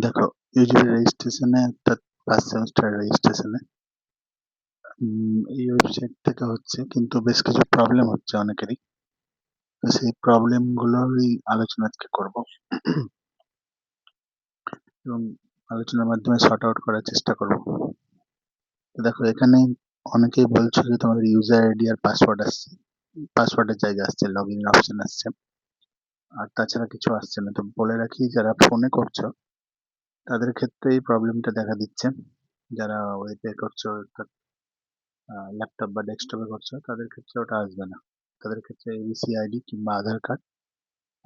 দেখো, ইউজিভি রেজিস্ট্রেশনে অর্থাৎ first semester রেজিস্ট্রেশনে এই ওয়েবসাইট থেকে হচ্ছে, কিন্তু বেশ কিছু প্রবলেম হচ্ছে অনেকেরই। তো সেই প্রবলেম গুলোরই আলোচনা আজকে করব এবং আলোচনার মাধ্যমে সর্ট আউট করার চেষ্টা করব। তো দেখো, এখানে অনেকেই বলছো যে তোমাদের ইউজার আইডি আর পাসওয়ার্ড আসছে, পাসওয়ার্ডের জায়গায় আসছে, লগ ইন অপশন আসছে, আর তাছাড়া কিছু আসছে না। তো বলে রাখি, যারা ফোনে করছো তাদের ক্ষেত্রে এই প্রবলেমটা দেখা দিচ্ছে। যারা ওয়েবে করছো অর্থাৎ ল্যাপটপ বা ডেস্কটপে করছো তাদের ক্ষেত্রে ওটা আসবে না। তাদের ক্ষেত্রে এবিসি আইডি কিংবা আধার কার্ড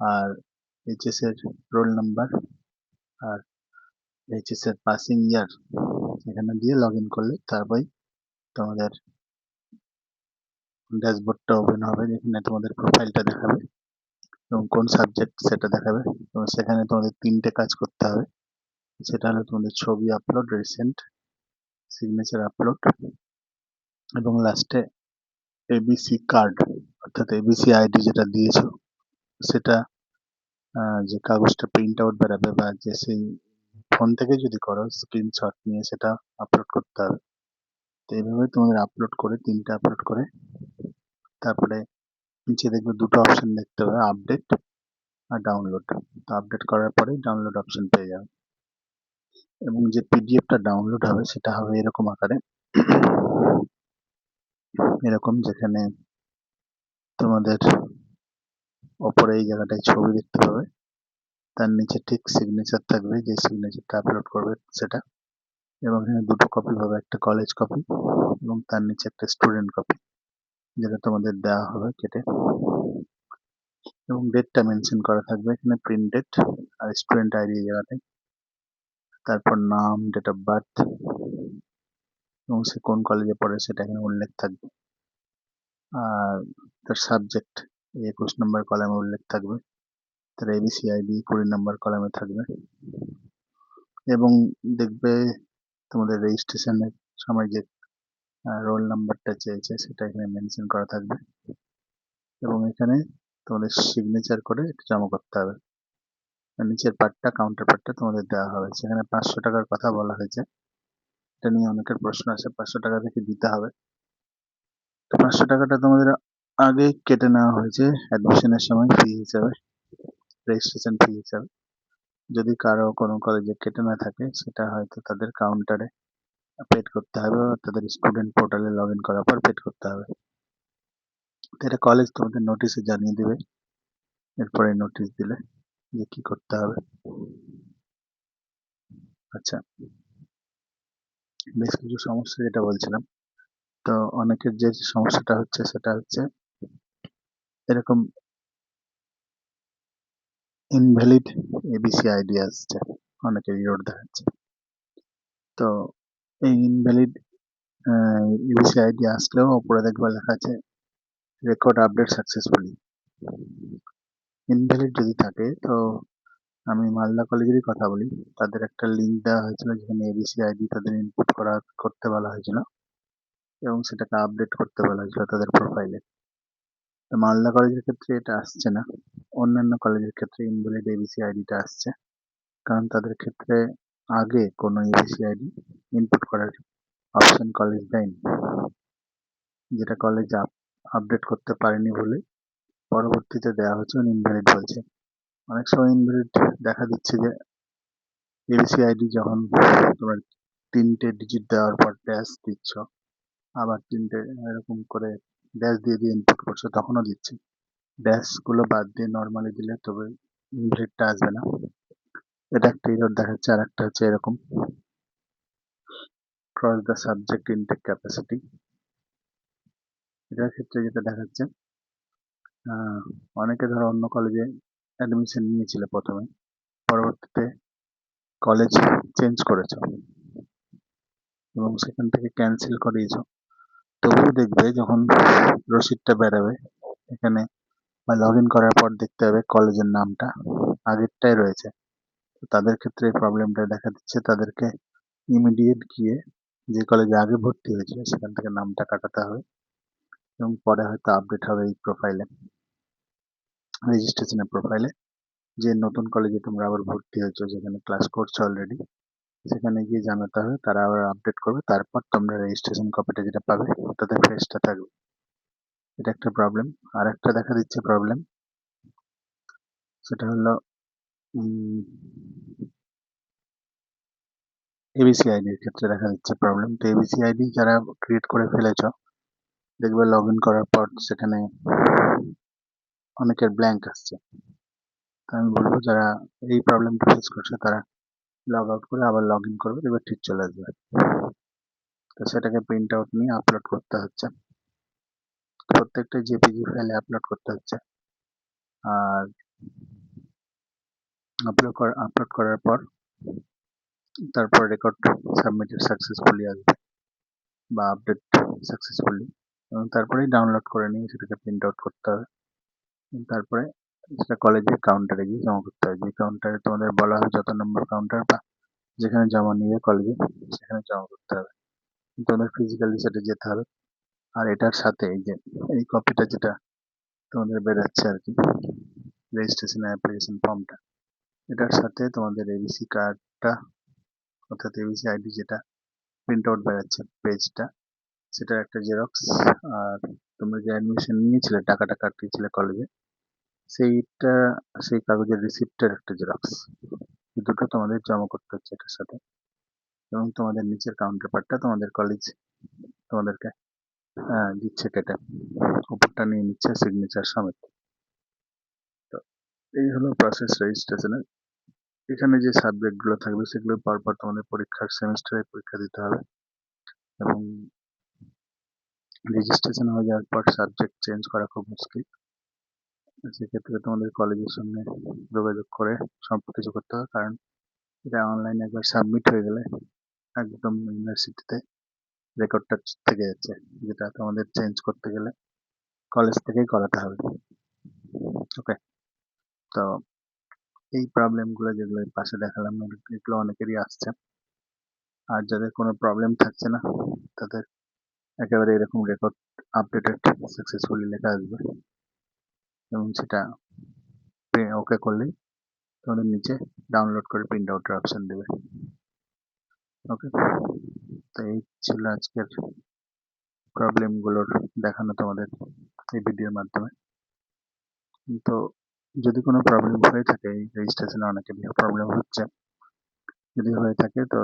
আর এইচএস এর রোল নাম্বার আর এইচএস এর পাসিং ইয়ার এখানে দিয়ে লগ ইন করলে তারপরে তোমাদের ড্যাশবোর্ডটা ওপেন হবে, যেখানে তোমাদের প্রোফাইলটা দেখাবে এবং কোন সাবজেক্ট সেটা দেখাবে। এবং সেখানে তোমাদের তিনটে কাজ করতে হবে। সেটা হলো তোমাদের ছবি আপলোড, রিসেন্ট সিগনেচার আপলোড এবং লাস্টে এবিসি কার্ড অর্থাৎ এবিসি আইডি যেটা দিয়েছো সেটা, যে কাগজটা প্রিন্ট আউট বেরাবে বা যে সেই ফোন থেকে যদি করো স্ক্রিনশট নিয়ে সেটা আপলোড করতে হবে। তো এইভাবে তোমাদের আপলোড করে, তিনটা আপলোড করে তারপরে নিচে দেখবে দুটো অপশন দেখতে হবে, আপডেট আর ডাউনলোড। তো আপডেট করার পরে ডাউনলোড অপশন পেয়ে যাবে এবং যে পিডিএফটা ডাউনলোড হবে সেটা হবে এরকম আকারে, এরকম, যেখানে তোমাদের ওপরে এই জায়গাটায় ছবি দেখতে পাবে, তার নিচে ঠিক সিগনেচার থাকবে, যে সিগনেচারটা আপলোড করবে সেটা, এবং এখানে দুটো কপি হবে, একটা কলেজ কপি এবং তার নিচে একটা স্টুডেন্ট কপি, যেটা তোমাদের দেওয়া হবে কেটে, এবং ডেটটা মেনশন করা থাকবে এখানে, প্রিন্ট ডেট আর স্টুডেন্ট আইডি এই জায়গাটায়, তারপর নাম, ডেট অফ বার্থ এবং সে কোন কলেজে পড়ে সেটা এখানে উল্লেখ থাকবে, আর তার সাবজেক্ট 21 নম্বর কলামে উল্লেখ থাকবে, তার এবিসি আইডি 20 নম্বর কলামে থাকবে, এবং দেখবে তোমাদের রেজিস্ট্রেশনের সময় যে রোল নাম্বারটা চেয়েছে সেটা এখানে মেনশন করা থাকবে, এবং এখানে তোমাদের সিগনেচার করে এটা জমা করতে হবে। আর নিচের পার্টটা, কাউন্টার পার্টটা তোমাদের দেওয়া হবে। সেখানে 500 টাকার কথা বলা হয়েছে, এটা নিয়ে অনেকের প্রশ্ন আছে, 500 টাকা থেকে দিতে হবে। তো 500 টাকাটা তোমাদের আগে কেটে নেওয়া হয়েছে অ্যাডমিশনের সময় ফি হিসাবে, রেজিস্ট্রেশন ফি হিসাবে। যদি কারো কোনো কলেজে কেটে না থাকে সেটা হয়তো তাদের কাউন্টারে পেড করতে হবে বা তাদের স্টুডেন্ট পোর্টালে লগ ইন করার পর পেড করতে হবে। তো এটা কলেজ তোমাদের নোটিশে জানিয়ে দেবে, এরপরে নোটিশ দিলে যে কি করতে হবে। আচ্ছা, বেশ কিছু সমস্যা যেটা বলছিলাম, তো অনেকের যে সমস্যাটা হচ্ছে সেটা হচ্ছে এরকম ইনভ্যালিড এবিসি আইডি আসছে, অনেকের ইরর দেখাচ্ছে। তো এই ইনভ্যালিড এবিসি আইডি আসলেও উপরে দেখবে লেখা আছে রেকর্ড আপডেট সাকসেসফুলি। ইনভ্যালিড যদি থাকে তো আমি মালদা কলেজেরই কথা বলি, তাদের একটা লিঙ্ক দেওয়া হয়েছিল যেখানে এবিসি আইডি তাদের ইনপুট করতে বলা হয়েছিল এবং সেটাকে আপডেট করতে বলা হয়েছিল তাদের প্রোফাইলে। তো মালদা কলেজের ক্ষেত্রে এটা আসছে না, অন্যান্য কলেজের ক্ষেত্রে ইনভ্যালিড এবিসি আইডিটা আসছে, কারণ তাদের ক্ষেত্রে আগে কোনো এবিসি আইডি ইনপুট করার অপশন কলেজ দেয়নি, যেটা কলেজ আপডেট করতে পারেনি বলে পরবর্তীতে দেওয়া হচ্ছে ইনভ্যালিড বলছে। অনেক সময় ইনভ্যালিড দেখা দিচ্ছে যে এবিসি আইডি যখন তোমার 3টে ডিজিট দেওয়ার পর ড্যাশ দিচ্ছ, আবার 3টে এরকম করে ড্যাশ দিয়ে দিয়ে ইনপুট করছো তখনও দিচ্ছে, ড্যাশ গুলো বাদ দিয়ে নর্মালি দিলে তবে ইনভ্যালিডটা আসবে না। এটা একটা এরর দেখাচ্ছে। আর একটা হচ্ছে এরকম cross the subject intake capacity, এটার ক্ষেত্রে যেটা দেখাচ্ছে, অনেকে ধরো অন্য কলেজে অ্যাডমিশন নিয়েছিল প্রথমে, পরবর্তীতে কলেজ চেঞ্জ করেছো এবং সেখান থেকে ক্যান্সেল করিয়েছো, তবুও দেখবে যখন রসিদটা বেরোবে এখানে বা লগ ইন করার পর দেখতে হবে কলেজের নামটা আগেরটাই রয়েছে। তো তাদের ক্ষেত্রে এই প্রবলেমটা দেখা দিচ্ছে, তাদেরকে ইমিডিয়েট গিয়ে যে কলেজে আগে ভর্তি হয়েছিল সেখান থেকে নামটা কাটাতে হবে এবং পরে হয়তো আপডেট হবে এই প্রোফাইলে, রেজিস্ট্রেশনের প্রোফাইলে, যে নতুন কলেজে তোমরা আবার ভর্তি হয়েছো, যেখানে ক্লাস করছো অলরেডি, সেখানে গিয়ে জানাতে হবে, তারা আবার আপডেট করবে, তারপর তোমরা রেজিস্ট্রেশন কপিটা যেটা পাবে ওটাতে ফ্রেশটা থাকবে। এটা একটা প্রবলেম। আর একটা দেখা দিচ্ছে প্রবলেম, সেটা হলো এবিসি আইডির ক্ষেত্রে দেখা দিচ্ছে প্রবলেম। তো এবিসি আইডি যারা ক্রিয়েট করে ফেলেছ, দেখবে লগ ইন করার পর সেখানে অনেকের ব্ল্যাঙ্ক আসছে। তো আমি বলবো যারা এই প্রবলেমটা ফেস করছে তারা লগ আউট করে আবার লগ ইন করবে, এবার ঠিক চলে আসবে। তো সেটাকে প্রিন্ট আউট নিয়ে আপলোড করতে হচ্ছে, প্রত্যেকটা জেপিজি ফাইলে আপলোড করতে হচ্ছে। আর আপলোড করার পর তারপর রেকর্ড সাবমিটেড সাকসেসফুলি আসবে বা আপডেট সাকসেসফুলি, এবং তারপরেই ডাউনলোড করে নিয়ে সেটাকে প্রিন্ট আউট করতে হবে। তারপরে সেটা কলেজের কাউন্টারে গিয়ে জমা করতে হবে। যে কাউন্টারে তোমাদের বলা হবে যত নম্বর কাউন্টার বা যেখানে জমা নিয়ে কলেজে, সেখানে জমা করতে হবে। তোমাদের ফিজিক্যালি সেটা যেতে হবে। আর এটার সাথে এই যে এই কপিটা যেটা তোমাদের বেরোচ্ছে আর কি, রেজিস্ট্রেশন অ্যাপ্লিকেশন ফর্মটা, এটার সাথে তোমাদের এবিসি কার্ডটা, অর্থাৎ এবিসি আইডি যেটা প্রিন্ট আউট বেরোচ্ছে পেজটা, সেটার একটা জেরক্স, আর তোমরা যে অ্যাডমিশন নিয়েছিলে, টাকাটা কাটিয়েছিলে কলেজে, সেইটা, সেই কাগজের রিসিপ্টের একটা জেরক্স, এই দুটো তোমাদের জমা করতে হচ্ছে এটার সাথে। এবং তোমাদের নিচের কাউন্টার পার্টটা তোমাদের কলেজ তোমাদেরকে দিচ্ছে কেটে, উপরটা নিয়ে নিচ্ছে সিগনেচার সমেত। তো এই হলো প্রসেস রেজিস্ট্রেশনের। এখানে যে সাবজেক্টগুলো থাকবে সেগুলো পরপর তোমাদের পরীক্ষার সেমিস্টারে পরীক্ষা দিতে হবে, এবং রেজিস্ট্রেশন হয়ে যাওয়ার পর সাবজেক্ট চেঞ্জ করা খুব মুশকিল। সেক্ষেত্রে তোমাদের কলেজের সঙ্গে যোগাযোগ করে সব কিছু করতে হবে, কারণ এটা অনলাইনে একবার সাবমিট হয়ে গেলে একদম ইউনিভার্সিটিতে রেকর্ডটা থেকে যাচ্ছে, যেটা তোমাদের চেঞ্জ করতে গেলে কলেজ থেকেই করাতে হবে। ওকে, তো এই প্রবলেমগুলো যেগুলো এর পাশে দেখালাম, এগুলো অনেকেরই আসছে। আর যাদের কোনো প্রবলেম থাকছে না, তাদের একেবারে এরকম রেকর্ড আপডেটেড সাকসেসফুলি লেখা আসবে, এবং সেটা ওকে করলেই তোমাদের নিচে ডাউনলোড করে প্রিন্ট আউটের অপশন দেবে। ওকে, তো এই ছিল আজকের প্রবলেমগুলোর দেখানো তোমাদের এই ভিডিওর মাধ্যমে। তো যদি কোনো প্রবলেম হয়ে থাকে, এই রেজিস্ট্রেশনে অনেকের প্রবলেম হচ্ছে, যদি হয়ে থাকে তো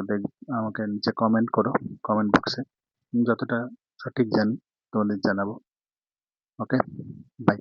আমাকে নিচে কমেন্ট করো, কমেন্ট বক্সে। যতটা সঠিক জানি তোমাদের জানাবো। ওকে, বাই।